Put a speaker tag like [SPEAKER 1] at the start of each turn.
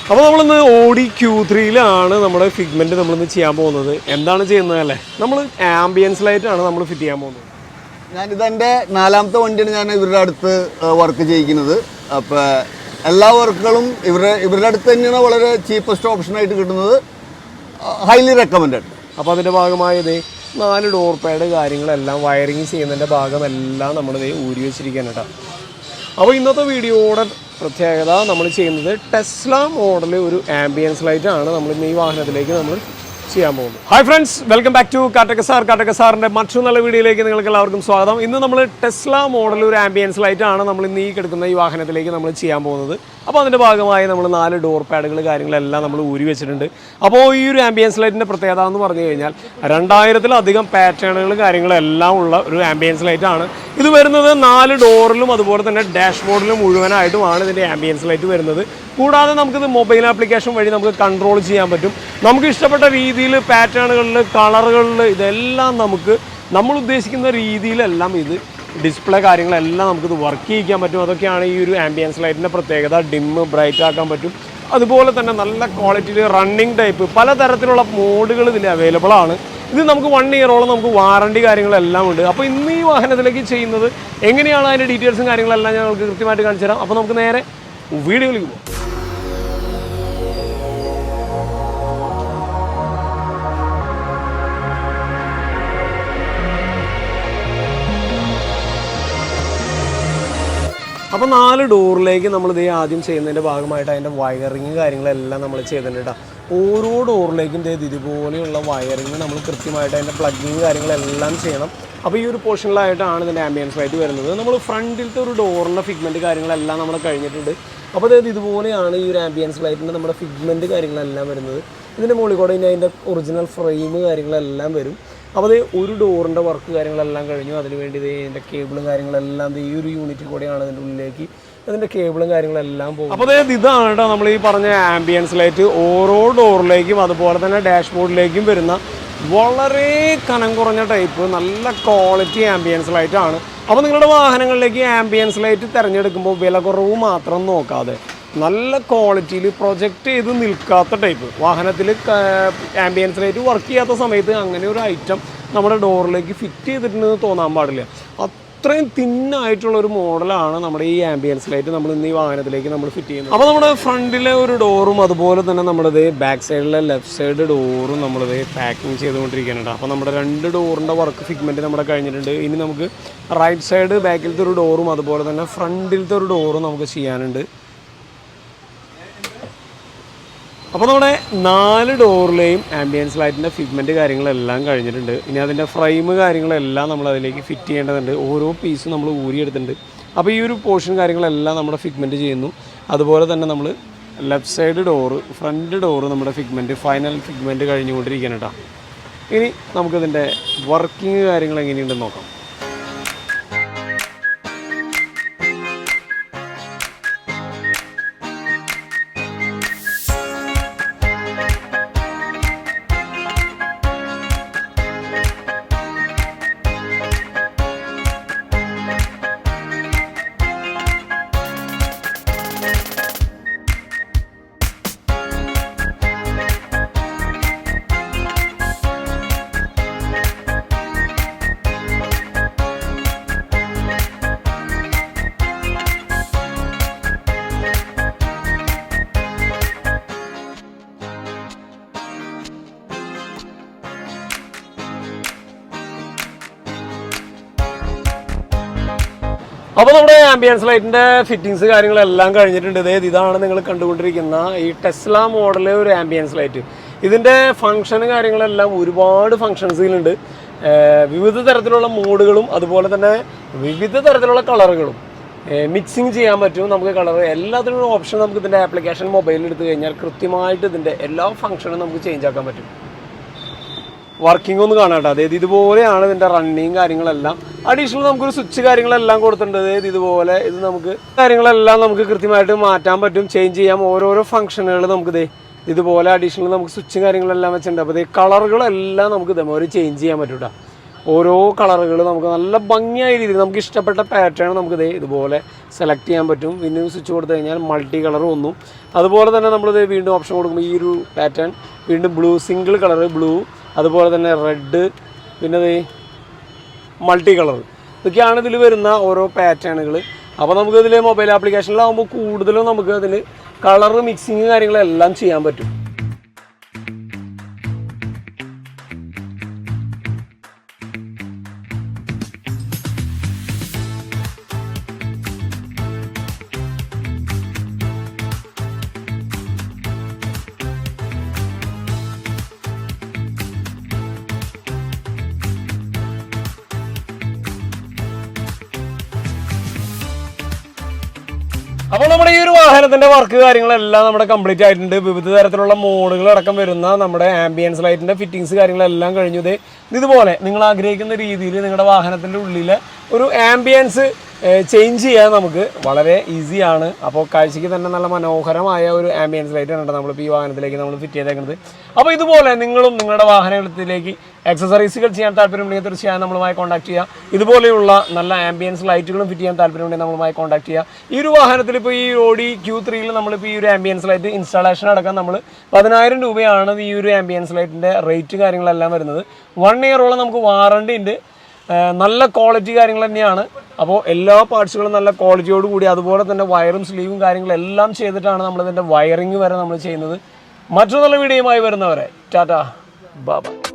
[SPEAKER 1] അപ്പോൾ നമ്മളിന്ന് ഓഡി Q3-ലാണ് നമ്മുടെ ഫിഗ്മെൻറ്റ് നമ്മളിന്ന് ചെയ്യാൻ പോകുന്നത്. എന്താണ് ചെയ്യുന്നത് അല്ലേ? നമ്മൾ ആംബിയൻസ് ലൈറ്റാണ് നമ്മൾ ഫിറ്റ് ചെയ്യാൻ പോകുന്നത്.
[SPEAKER 2] ഞാനിതെൻ്റെ 4ാമത്തെ വണ്ടിയാണ് ഞാൻ ഇവരുടെ അടുത്ത് വർക്ക് ചെയ്യിക്കുന്നത്. അപ്പോൾ എല്ലാ വർക്കുകളും ഇവരുടെ അടുത്ത് തന്നെയാണ് വളരെ ചീപ്പസ്റ്റ് ഓപ്ഷനായിട്ട് കിട്ടുന്നത്. Highly recommended.
[SPEAKER 1] അപ്പോൾ അതിൻ്റെ ഭാഗമായത് 4 ഡോർ പാഡ് കാര്യങ്ങളെല്ലാം വയറിങ് ചെയ്യുന്നതിൻ്റെ ഭാഗമെല്ലാം നമ്മളിത് ഊരി വെച്ചിരിക്കുകയാണ് കേട്ടോ. അപ്പോൾ ഇന്നത്തെ വീഡിയോയുടെ പ്രത്യേകത നമ്മൾ ചെയ്യുന്നത് ടെസ്ല മോഡൽ ഒരു ആംബിയൻസ് ലൈറ്റാണ് നമ്മൾ ഇന്ന് ഈ വാഹനത്തിലേക്ക് നമ്മൾ ചെയ്യാൻ പോകുന്നത്. Hi friends, welcome back to കാട്ടക്കസാറിൻ്റെ മറ്റൊരു നല്ല വീഡിയോയിലേക്ക് നിങ്ങൾക്ക് എല്ലാവർക്കും സ്വാഗതം. ഇന്ന് നമ്മൾ ടെസ്ല മോഡൽ ഒരു ആംബിയൻസ് ലൈറ്റാണ് നമ്മൾ ഇന്ന് ഈ കിടക്കുന്ന ഈ വാഹനത്തിലേക്ക് നമ്മൾ ചെയ്യാൻ പോകുന്നത്. അപ്പോൾ അതിൻ്റെ ഭാഗമായി നമ്മൾ 4 ഡോർ പാഡുകൾ കാര്യങ്ങളെല്ലാം നമ്മൾ ഊരി വെച്ചിട്ടുണ്ട്. അപ്പോൾ ഈ ഒരു ആംബിയൻസ് ലൈറ്റിൻ്റെ പ്രത്യേകത എന്ന് പറഞ്ഞു കഴിഞ്ഞാൽ 2000-ലധികം പാറ്റേണുകൾ കാര്യങ്ങളെല്ലാം ഉള്ള ഒരു ആംബിയൻസ് ലൈറ്റാണ്. ഇത് വരുന്നത് 4 ഡോറിലും അതുപോലെ തന്നെ ഡാഷ്ബോർഡിലും മുഴുവനായിട്ടുമാണ് ഇതിൻ്റെ ആംബിയൻസ് ലൈറ്റ് വരുന്നത്. കൂടാതെ നമുക്കിത് മൊബൈൽ ആപ്ലിക്കേഷൻ വഴി നമുക്ക് കൺട്രോൾ ചെയ്യാൻ പറ്റും. നമുക്ക് ഇഷ്ടപ്പെട്ട രീതിയിൽ പാറ്റേണുകളിൽ കളറുകളിൽ ഇതെല്ലാം നമ്മൾ ഉദ്ദേശിക്കുന്ന രീതിയിലെല്ലാം ഇത് ഡിസ്പ്ലേ കാര്യങ്ങളെല്ലാം നമുക്കിത് വർക്ക് ചെയ്യിക്കാൻ പറ്റും. അതൊക്കെയാണ് ഈ ഒരു ആംബിയൻസ് ലൈറ്റിൻ്റെ പ്രത്യേകത. ഡിമ്മ് ബ്രൈറ്റ് ആക്കാൻ പറ്റും. അതുപോലെ തന്നെ നല്ല ക്വാളിറ്റിയിൽ റണ്ണിങ് ടൈപ്പ് പലതരത്തിലുള്ള മോഡുകൾ ഇതിൽ അവൈലബിൾ ആണ്. ഇത് നമുക്ക് 1 ഇയറോളം നമുക്ക് വാറണ്ടി കാര്യങ്ങളെല്ലാം ഉണ്ട്. അപ്പോൾ ഇന്ന് ഈ വാഹനത്തിലേക്ക് ചെയ്യുന്നത് എങ്ങനെയാണ് അതിൻ്റെ ഡീറ്റെയിൽസും കാര്യങ്ങളെല്ലാം ഞങ്ങൾക്ക് കൃത്യമായിട്ട് കാണിച്ചു തരാം. അപ്പോൾ നമുക്ക് നേരെ വീഡിയോയിലേക്ക് പോകാം. അപ്പോൾ 4 ഡോറിലേക്ക് നമ്മളിത് ആദ്യം ചെയ്യുന്നതിൻ്റെ ഭാഗമായിട്ട് അതിൻ്റെ വയറിങ് കാര്യങ്ങളെല്ലാം നമ്മൾ ചെയ്തിട്ടുണ്ട് കേട്ടോ. ഓരോ ഡോറിലേക്കും ഇതുപോലെയുള്ള വയറിങ് നമ്മൾ കൃത്യമായിട്ട് അതിൻ്റെ പ്ലഗിങ് കാര്യങ്ങളെല്ലാം ചെയ്യണം. അപ്പോൾ ഈ ഒരു പോർഷനിലായിട്ടാണ് ഇതിൻ്റെ ആംബിയൻസ് ലൈറ്റ് വരുന്നത്. നമ്മൾ ഫ്രണ്ടിലത്തെ ഒരു ഡോറിൻ്റെ ഫിഗ്മെൻറ്റ് കാര്യങ്ങളെല്ലാം നമ്മൾ കഴിഞ്ഞിട്ടുണ്ട്. അപ്പോൾ ഇതുപോലെയാണ് ഈ ഒരു ആംബിയൻസ് ലൈറ്റിൻ്റെ നമ്മുടെ ഫിഗ്മെൻറ്റ് കാര്യങ്ങളെല്ലാം വരുന്നത്. ഇതിൻ്റെ മുകളിൽ കൂടെ ഇനി അതിൻ്റെ ഒറിജിനൽ ഫ്രെയിം കാര്യങ്ങളെല്ലാം വരും. അപ്പോൾ ഒരു ഡോറിൻ്റെ വർക്ക് കാര്യങ്ങളെല്ലാം കഴിഞ്ഞു. അതിനുവേണ്ടി ഇതിൻ്റെ കേബിളും കാര്യങ്ങളെല്ലാം ഈ ഒരു യൂണിറ്റിൽ കൂടെയാണ് ഇതിൻ്റെ ഉള്ളിലേക്ക് അതിൻ്റെ കേബിളും കാര്യങ്ങളെല്ലാം പോകും. അപ്പോൾ ഇതാണ് കേട്ടോ നമ്മൾ ഈ പറഞ്ഞ ആംബിയൻസ് ലൈറ്റ്. ഓരോ ഡോറിലേക്കും അതുപോലെ തന്നെ ഡാഷ്ബോർഡിലേക്കും വരുന്ന വളരെ കനം കുറഞ്ഞ ടൈപ്പ് നല്ല ക്വാളിറ്റി ആംബിയൻസ് ലൈറ്റ് ആണ്. അപ്പോൾ നിങ്ങളുടെ വാഹനങ്ങളിലേക്ക് ആംബിയൻസ് ലൈറ്റ് തിരഞ്ഞെടുക്കുമ്പോൾ വില കുറവ് മാത്രം നോക്കാതെ നല്ല ക്വാളിറ്റിയിൽ പ്രൊജക്റ്റ് ചെയ്ത് നിൽക്കാത്ത ടൈപ്പ് വാഹനത്തിൽ ആംബിയൻസ് ലൈറ്റ് വർക്ക് ചെയ്യാത്ത സമയത്ത് അങ്ങനെ ഒരു ഐറ്റം നമ്മുടെ ഡോറിലേക്ക് ഫിറ്റ് ചെയ്തിട്ടുണ്ടെന്ന് തോന്നാൻ പാടില്ല. അത്രയും തിന്നായിട്ടുള്ളൊരു മോഡലാണ് നമ്മുടെ ഈ ആംബിയൻസ് ലൈറ്റ് നമ്മൾ ഇന്ന് ഈ വാഹനത്തിലേക്ക് നമ്മൾ ഫിറ്റ് ചെയ്യുന്നത്. അപ്പോൾ നമ്മുടെ ഫ്രണ്ടിലെ ഒരു ഡോറും അതുപോലെ തന്നെ നമ്മുടെ ബാക്ക് സൈഡിലെ ലെഫ്റ്റ് സൈഡ് ഡോറും നമ്മളിത് പാക്കിങ് ചെയ്തുകൊണ്ടിരിക്കുന്നുണ്ട്. അപ്പോൾ നമ്മുടെ 2 ഡോറിൻ്റെ വർക്ക് ഫിഗ്മെൻറ്റ് നമ്മുടെ കഴിഞ്ഞിട്ടുണ്ട്. ഇനി നമുക്ക് റൈറ്റ് സൈഡ് ബാക്കിലത്തെ ഒരു ഡോറും അതുപോലെ തന്നെ ഫ്രണ്ടിലത്തെ ഒരു ഡോറും നമുക്ക് ചെയ്യാനുണ്ട്. അപ്പോൾ നമ്മുടെ 4 ഡോറിലെയും ആംബിയൻസ് ലൈറ്റിൻ്റെ ഫിഗ്മെൻറ്റ് കാര്യങ്ങളെല്ലാം കഴിഞ്ഞിട്ടുണ്ട്. ഇനി അതിൻ്റെ ഫ്രെയിം കാര്യങ്ങളെല്ലാം നമ്മൾ അതിലേക്ക് ഫിറ്റ് ചെയ്യേണ്ടതുണ്ട്. ഓരോ പീസും നമ്മൾ ഊരിയെടുത്തിട്ടുണ്ട്. അപ്പോൾ ഈ ഒരു പോർഷൻ കാര്യങ്ങളെല്ലാം നമ്മുടെ ഫിഗ്മെൻറ്റ് ചെയ്യുന്നു. അതുപോലെ തന്നെ നമ്മൾ left side door front door നമ്മുടെ ഫിഗ്മെൻറ്റ് ഫൈനൽ ഫിഗ്മെൻറ്റ് കഴിഞ്ഞുകൊണ്ടിരിക്കണം കേട്ടോ. ഇനി നമുക്കിതിൻ്റെ വർക്കിംഗ് കാര്യങ്ങൾ എങ്ങനെയുണ്ടെന്ന് നോക്കാം. അപ്പോൾ നമ്മുടെ ആംബിയൻസ് ലൈറ്റിൻ്റെ ഫിറ്റിങ്സ് കാര്യങ്ങളെല്ലാം കഴിഞ്ഞിട്ടുണ്ട്. ഇതാണ് നിങ്ങൾ കണ്ടുകൊണ്ടിരിക്കുന്ന ഈ ടെസ്ല മോഡൽ ഒരു ആംബിയൻസ് ലൈറ്റ്. ഇതിൻ്റെ ഫംഗ്ഷന് കാര്യങ്ങളെല്ലാം ഒരുപാട് ഫങ്ഷൻസിലുണ്ട്. വിവിധ തരത്തിലുള്ള മോഡുകളും അതുപോലെ തന്നെ വിവിധ തരത്തിലുള്ള കളറുകളും മിക്സിങ് ചെയ്യാൻ പറ്റും. നമുക്ക് കളർ എല്ലാത്തിനുള്ള ഓപ്ഷൻ നമുക്ക് ഇതിൻ്റെ ആപ്ലിക്കേഷൻ മൊബൈലിൽ എടുത്തു കഴിഞ്ഞാൽ കൃത്യമായിട്ട് ഇതിൻ്റെ എല്ലാ ഫംഗ്ഷനും നമുക്ക് ചേഞ്ച് ആക്കാൻ പറ്റും. വർക്കിംഗ് ഒന്ന് കാണാം കേട്ടോ. ഇതുപോലെയാണ് ഇതിൻ്റെ റണ്ണിങ് കാര്യങ്ങളെല്ലാം. അഡീഷണൽ നമുക്കൊരു സ്വിച്ച് കാര്യങ്ങളെല്ലാം കൊടുത്തിട്ടുണ്ട്. ഇതുപോലെ ഇത് നമുക്ക് കാര്യങ്ങളെല്ലാം നമുക്ക് കൃത്യമായിട്ട് മാറ്റാൻ പറ്റും, ചേഞ്ച് ചെയ്യാം. ഓരോരോ ഫംഗ്ഷനുകൾ നമുക്ക് ഇതുപോലെ അഡീഷണൽ നമുക്ക് സ്വിച്ചും കാര്യങ്ങളെല്ലാം വെച്ചിട്ടുണ്ട്. അപ്പോൾ കളറുകളെല്ലാം നമുക്ക് ഇതേപോലെ ചേഞ്ച് ചെയ്യാൻ പറ്റും കേട്ടോ. ഓരോ കളറുകൾ നമുക്ക് നല്ല ഭംഗിയായ രീതിയിൽ നമുക്ക് ഇഷ്ടപ്പെട്ട പാറ്റേൺ നമുക്ക് ഇതുപോലെ സെലക്ട് ചെയ്യാൻ പറ്റും. പിന്നെ സ്വിച്ച് കൊടുത്തു കഴിഞ്ഞാൽ മൾട്ടി കളർ വന്നു. അതുപോലെ തന്നെ നമ്മളിത് വീണ്ടും ഓപ്ഷൻ കൊടുക്കുമ്പോൾ ഈ ഒരു പാറ്റേൺ വീണ്ടും ബ്ലൂ, സിംഗിൾ കളർ ബ്ലൂ, അതുപോലെ തന്നെ റെഡ്, പിന്നെ മൾട്ടി കളർ, ഇതൊക്കെയാണ് ഇതിൽ വരുന്ന ഓരോ പാറ്റേണുകൾ. അപ്പോൾ നമുക്കിതിൽ മൊബൈൽ ആപ്ലിക്കേഷനിലാകുമ്പോൾ കൂടുതലും നമുക്ക് അതിൽ കളർ മിക്സിങ് കാര്യങ്ങളെല്ലാം ചെയ്യാൻ പറ്റും. അപ്പോൾ നമ്മുടെ ഈ ഒരു വാഹനത്തിൻ്റെ വർക്ക് കാര്യങ്ങളെല്ലാം നമ്മുടെ കംപ്ലീറ്റ് ആയിട്ടുണ്ട്. വിവിധ തരത്തിലുള്ള മോഡുകളടക്കം വരുന്ന നമ്മുടെ ആംബിയൻസ് ലൈറ്റിൻ്റെ ഫിറ്റിങ്സ് കാര്യങ്ങളെല്ലാം കഴിഞ്ഞു. ഇതുപോലെ നിങ്ങൾ ആഗ്രഹിക്കുന്ന രീതിയിൽ നിങ്ങളുടെ വാഹനത്തിൻ്റെ ഉള്ളിൽ ഒരു ആംബിയൻസ് ചേഞ്ച് ചെയ്യാൻ നമുക്ക് വളരെ ഈസിയാണ്. അപ്പോൾ കാഴ്ചയ്ക്ക് തന്നെ നല്ല മനോഹരമായ ഒരു ആംബിയൻസ് ലൈറ്റാണ് കേട്ടോ നമ്മളിപ്പോൾ ഈ വാഹനത്തിലേക്ക് നമ്മൾ ഫിറ്റ് ചെയ്തേക്കുന്നത്. അപ്പോൾ ഇതുപോലെ നിങ്ങളും നിങ്ങളുടെ വാഹനത്തിലേക്ക് എക്സസറീസുകൾ ചെയ്യാൻ താല്പര്യമുണ്ടെങ്കിൽ തീർച്ചയായും നമ്മളുമായി കോൺടാക്ട് ചെയ്യുക. ഇതുപോലെയുള്ള നല്ല ആംബിയൻസ് ലൈറ്റുകളും ഫിറ്റ് ചെയ്യാൻ താല്പര്യമുണ്ടെങ്കിൽ നമ്മളുമായി കോൺടാക്ട് ചെയ്യുക. ഈ ഒരു വാഹനത്തിൽ ഇപ്പോൾ ഈ ഓഡി Q3 നമ്മളിപ്പോൾ ഈ ഒരു ആംബിയൻസ് ലൈറ്റ് ഇൻസ്റ്റാളേഷൻ അടക്കം നമ്മൾ 10,000 രൂപയാണ് ഈ ഒരു ആംബിയൻസ് ലൈറ്റിൻ്റെ റേറ്റ് കാര്യങ്ങളെല്ലാം വരുന്നത്. 1 ഇയറോളം നമുക്ക് വാറണ്ടി ഉണ്ട്. നല്ല ക്വാളിറ്റി കാര്യങ്ങൾ തന്നെയാണ്. അപ്പോൾ എല്ലാ പാർട്സുകളും നല്ല ക്വാളിറ്റിയോട് കൂടി, അതുപോലെ തന്നെ വയറും സ്ലീവും കാര്യങ്ങളെല്ലാം ചെയ്തിട്ടാണ് നമ്മളിതിൻ്റെ വയറിങ് വരെ നമ്മൾ ചെയ്യുന്നത്. മറ്റൊരു നല്ല വീഡിയോയുമായി വരുന്നവരെ ടാറ്റ, ബൈ ബൈ.